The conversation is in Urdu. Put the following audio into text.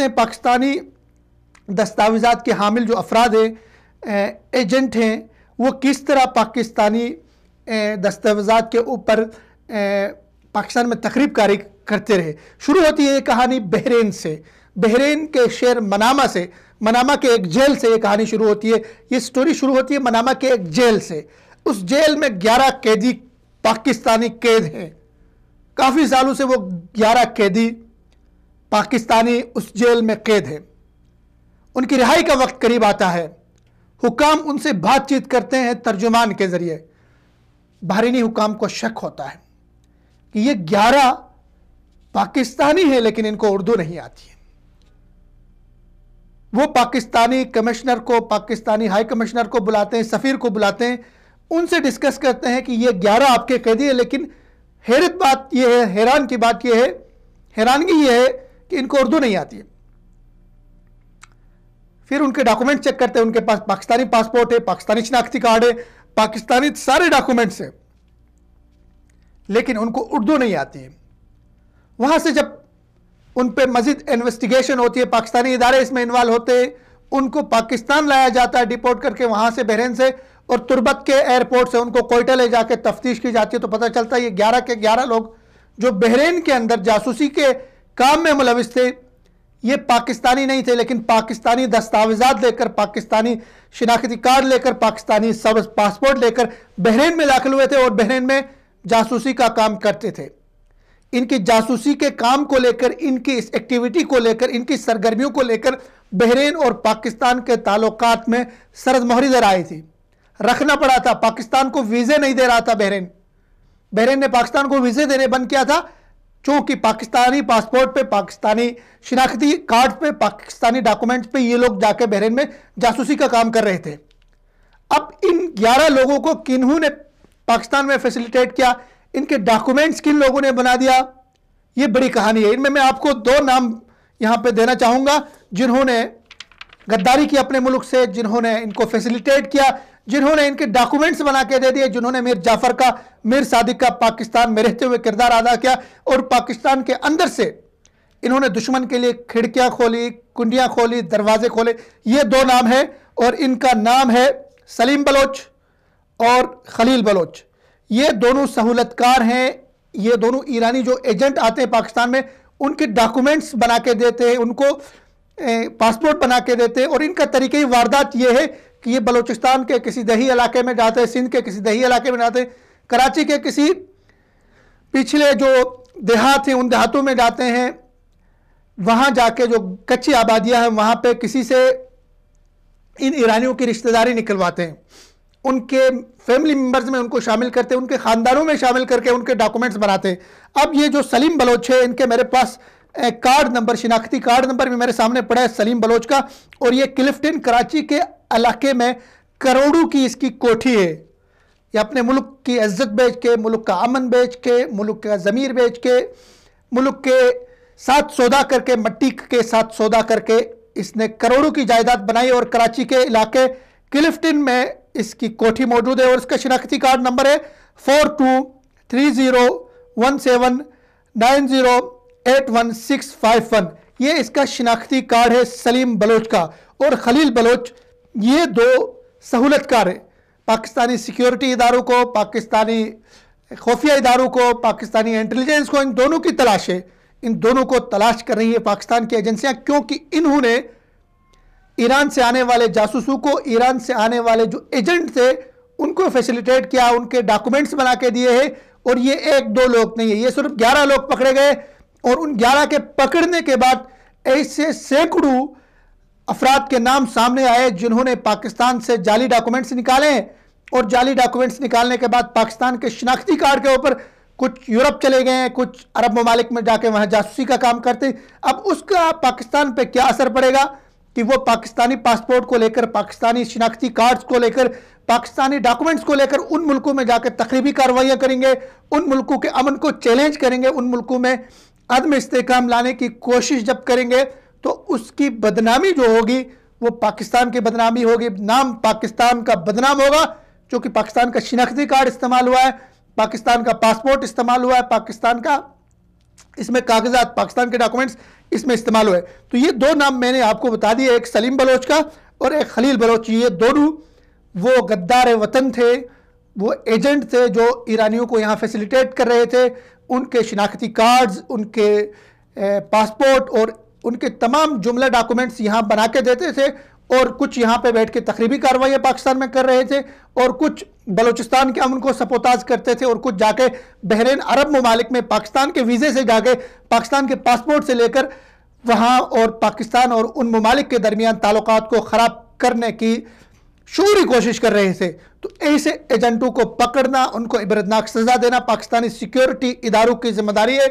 ہیں پاکستانی دستاویزات کے حامل جو افراد ہیں، ایجنٹ ہیں، وہ کس طرح پاکستانی دستاویزات کے اوپر پاکستان میں تخریب کاری کرتے رہے۔ شروع ہوتی ہے یہ کہانی بحرین سے، بحرین کے شہر منامہ سے، منامہ کے ایک جیل سے یہ کہانی شروع ہوتی ہے۔ یہ سٹوری شروع ہوتی ہے منامہ کے ایک جیل سے۔ اس جیل میں 11 قیدی پاکستانی قید ہیں، کافی سالوں سے وہ 11 قیدی پاکستانی اس جیل میں قید ہیں۔ ان کی رہائی کا وقت قریب آتا ہے، حکام ان سے بات چیت کرتے ہیں ترجمان کے ذریعے۔ بحرینی حکام کو شک ہوتا ہے کہ یہ 11 پاکستانی ہیں لیکن ان کو اردو نہیں آتی ہے۔ وہ پاکستانی کمشنر کو، پاکستانی ہائی کمشنر کو بلاتے ہیں، سفیر کو بلاتے ہیں، ان سے ڈسکس کرتے ہیں کہ یہ 11 آپ کے قیدی ہیں، لیکن حیرت بات یہ ہے، حیران کی بات یہ ہے، حیرانگی یہ ہے کہ ان کو اردو نہیں آتی ہے۔ پھر ان کے ڈاکومنٹ چیک کرتے ہیں، ان کے پاس پاکستانی پاسپورٹ ہے، پاکستانی شناختی کارڈ ہے، پاکستانی سارے ڈاکومنٹس ہیں، لیکن ان کو اردو نہیں آتی ہے۔ وہاں سے جب ان پہ مزید انویسٹیگیشن ہوتی ہے، پاکستانی ادارے اس میں انوالو ہوتے ہیں، ان کو پاکستان لایا جاتا ہے ڈیپورٹ کر کے، وہاں سے بحرین سے اور تربت کے ایئرپورٹ سے ان کو کوئٹہ لے جا کے تفتیش کی جاتی ہے۔ تو پتہ چلتا ہے یہ 11 کے 11 لوگ جو بحرین کے اندر جاسوسی کے کام میں ملوث تھے، یہ پاکستانی نہیں تھے، لیکن پاکستانی دستاویزات لے کر، پاکستانی شناختی کارڈ لے کر، پاکستانی پاسپورٹ لے کر بحرین میں داخل ہوئے تھے اور بحرین میں جاسوسی کا کام کرتے تھے۔ ان کی جاسوسی کے کام کو لے کر، ان کی اس ایکٹیویٹی کو لے کر، ان کی سرگرمیوں کو لے کر بحرین اور پاکستان کے تعلقات میں سرد مہر نظر آئی تھی۔ رکھنا پڑا تھا، پاکستان کو ویزے نہیں دے رہا تھا بحرین نے پاکستان کو ویزے دینے بند کیا تھا، چونکہ پاکستانی پاسپورٹ پہ، پاکستانی شناختی کارڈ پہ، پاکستانی ڈاکومنٹس پہ یہ لوگ جا کے بحرین میں جاسوسی کا کام کر رہے تھے۔ اب ان 11 لوگوں کو کنہوں نے پاکستان میں فیسیلیٹیٹ کیا، ان کے ڈاکومنٹس کن لوگوں نے بنا دیا، یہ بڑی کہانی ہے۔ ان میں آپ کو 2 نام یہاں پہ دینا چاہوں گا جنہوں نے غداری کی اپنے ملک سے، جنہوں نے ان کو فیسیلیٹیٹ کیا، جنہوں نے ان کے ڈاکومنٹس بنا کے دے دیے، جنہوں نے میر جعفر کا، میر صادق کا پاکستان میں رہتے ہوئے کردار ادا کیا اور پاکستان کے اندر سے انہوں نے دشمن کے لیے کھڑکیاں کھولی، کنڈیاں کھولی، دروازے کھولے۔ یہ 2 نام ہے اور ان کا نام ہے سلیم بلوچ اور خلیل بلوچ۔ یہ دونوں سہولت کار ہیں، یہ دونوں ایرانی جو ایجنٹ آتے ہیں پاکستان میں، ان کے ڈاکومنٹس بنا کے دیتے ہیں، ان کو پاسپورٹ بنا کے دیتے ہیں، اور ان کا طریقہ واردات یہ ہے کہ یہ بلوچستان کے کسی دیہی علاقے میں جاتے ہیں، سندھ کے کسی دیہی علاقے میں جاتے ہیں، کراچی کے کسی پچھلے جو دیہات ہیں ان دیہاتوں میں جاتے ہیں، وہاں جا کے جو کچی آبادیاں ہیں وہاں پہ کسی سے ان ایرانیوں کی رشتہ داری نکلواتے ہیں، ان کے فیملی ممبرز میں ان کو شامل کرتے ہیں، ان کے خاندانوں میں شامل کر کے ان کے ڈاکومنٹس بناتے ہیں۔ اب یہ جو سلیم بلوچ ہے، ان کے میرے پاس کارڈ نمبر، شناختی کارڈ نمبر بھی میرے سامنے پڑا ہے سلیم بلوچ کا، اور یہ کلفٹن کراچی کے علاقے میں کروڑوں کی اس کی کوٹھی ہے۔ یہ اپنے ملک کی عزت بیچ کے، ملک کا امن بیچ کے، ملک کا ضمیر بیچ کے، ملک کے ساتھ سودا کر کے، مٹی کے ساتھ سودا کر کے اس نے کروڑوں کی جائیداد بنائی، اور کراچی کے علاقے کلفٹن میں اس کی کوٹھی موجود ہے، اور اس کا شناختی کارڈ نمبر ہے 423017908161۔ یہ اس کا شناختی کارڈ ہے سلیم بلوچ کا۔ اور خلیل بلوچ، یہ 2 سہولت کار ہیں، پاکستانی سیکیورٹی اداروں کو، پاکستانی خفیہ اداروں کو، پاکستانی انٹیلیجنس کو، ان دونوں کی تلاش ہے، ان دونوں کو تلاش کر رہی ہے پاکستان کی ایجنسیاں، کیونکہ انہوں نے ایران سے آنے والے جاسوسوں کو، ایران سے آنے والے جو ایجنٹ تھے ان کو فیسیلیٹیٹ کیا، ان کے ڈاکومنٹس بنا کے دیے ہیں۔ اور یہ 1-2 لوگ نہیں ہے، یہ صرف 11 لوگ پکڑے گئے، اور ان 11 کے پکڑنے کے بعد ایسے سینکڑوں افراد کے نام سامنے آئے جنہوں نے پاکستان سے جعلی ڈاکومنٹس نکالے ہیں، اور جعلی ڈاکومنٹس نکالنے کے بعد پاکستان کے شناختی کارڈ کے اوپر کچھ یورپ چلے گئے ہیں، کچھ عرب ممالک میں جا کے وہاں جاسوسی کا کام کرتے ہیں۔ اب اس کا پاکستان پہ کیا اثر پڑے گا کہ وہ پاکستانی پاسپورٹ کو لے کر، پاکستانی شناختی کارڈز کو لے کر، پاکستانی ڈاکومنٹس کو لے کر ان ملکوں میں جا کے تخریبی کارروائیاں کریں گے، ان ملکوں کے امن کو چیلنج کریں گے، ان ملکوں میں عدم استحکام لانے کی کوشش جب کریں گے تو اس کی بدنامی جو ہوگی وہ پاکستان کی بدنامی ہوگی، نام پاکستان کا بدنام ہوگا، چونکہ پاکستان کا شناختی کارڈ استعمال ہوا ہے، پاکستان کا پاسپورٹ استعمال ہوا ہے، پاکستان کا اس میں کاغذات، پاکستان کے ڈاکومنٹس اس میں استعمال ہوئے. تو یہ دو نام میں نے آپ کو بتا دیے, ایک سلیم بلوچ کا اور ایک خلیل بلوچ. یہ دونوں وہ غدار وطن تھے, وہ ایجنٹ تھے جو ایرانیوں کو یہاں فیسیلیٹیٹ کر رہے تھے. ان کے شناختی کارڈز, ان کے پاسپورٹ اور ان کے تمام جملہ ڈاکومنٹس یہاں بنا کے دیتے تھے, اور کچھ یہاں پہ بیٹھ کے تخریبی کارروائیاں پاکستان میں کر رہے تھے, اور کچھ بلوچستان کے امن کو سپوتاز کرتے تھے, اور کچھ جا کے بحرین عرب ممالک میں پاکستان کے ویزے سے جا کے پاکستان کے پاسپورٹ سے لے کر وہاں اور پاکستان اور ان ممالک کے درمیان تعلقات کو خراب کرنے کی شعوری کوشش کر رہے تھے. تو ایسے ایجنٹوں کو پکڑنا, ان کو عبرتناک سزا دینا پاکستانی سیکیورٹی اداروں کی ذمہ داری ہے.